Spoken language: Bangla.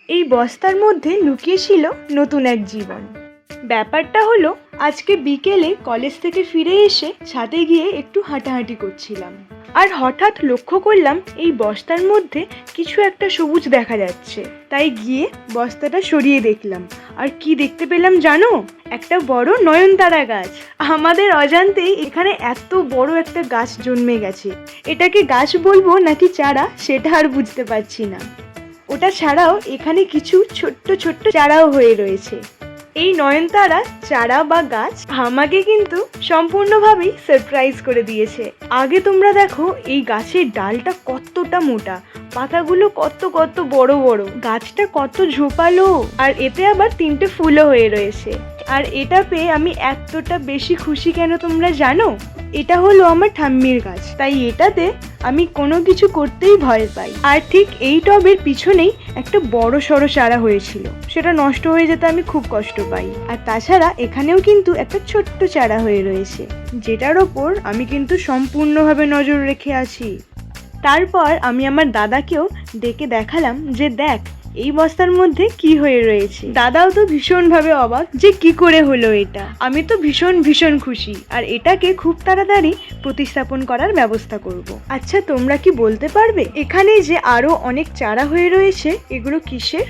এই বস্তার মধ্যে লুকিয়ে ছিল নতুন এক জীবন। ব্যাপারটা হলো, আজকে বিকেলে কলেজ থেকে ফিরে এসে ছাদে গিয়ে একটু হাঁটাহাঁটি করছিলাম, আর হঠাৎ লক্ষ্য করলাম এই বস্তার মধ্যে কিছু একটা সবুজ দেখা যাচ্ছে। তাই গিয়ে বস্তাটা সরিয়ে দেখলাম, আর কি দেখতে পেলাম জানো? একটা বড় নয়নতারা গাছ। আমাদের অজান্তেই এখানে এত বড় একটা গাছ জন্মে গেছে। এটাকে গাছ বলবো নাকি চারা সেটা আর বুঝতে পারছি না। ওটা ছাড়াও এখানে কিছু ছোট্ট ছোট্ট চারাও হয়ে রয়েছে। এই নয়নতারা চারা বা গাছ আমাকে কিন্তু সম্পূর্ণভাবেই সারপ্রাইজ করে দিয়েছে। আগে তোমরা দেখো এই গাছের ডালটা কতটা মোটা, পাতাগুলো কত কত বড় বড়, গাছটা কত ঝোপালো, আর এতে আবার 3টে ফুলও হয়ে রয়েছে। আর এটা পেয়ে আমি এতটা বেশি খুশি কেন তোমরা জানো? এটা হলো আমার ঠাম্মির গাছ, তাই এটাতে আমি কোনো কিছু করতেই ভয় পাই। আর ঠিক এই টবের পিছনেই একটা বড় সড়ো চারা হয়েছিল, সেটা নষ্ট হয়ে যেতে আমি খুব কষ্ট পাই। আর তাছাড়া এখানেও কিন্তু একটা ছোট্ট চারা হয়ে রয়েছে, যেটার ওপর আমি কিন্তু সম্পূর্ণভাবে নজর রেখে আছি। তারপর আমি আমার দাদাকেও ডেকে দেখালাম যে দেখ এই বস্তার মধ্যে কি হয়ে রয়েছে। দাদাও তো ভীষণভাবে অবাক যে কি করে হলো এটা। আমি তো ভীষণ ভীষণ খুশি, আর এটাকে খুব তাড়াতাড়ি প্রতিস্থাপন করার ব্যবস্থা করব। আচ্ছা তোমরা কি বলতে পারবে এখানে যে আরো অনেক চারা হয়ে রয়েছে, এগুলো কিসের?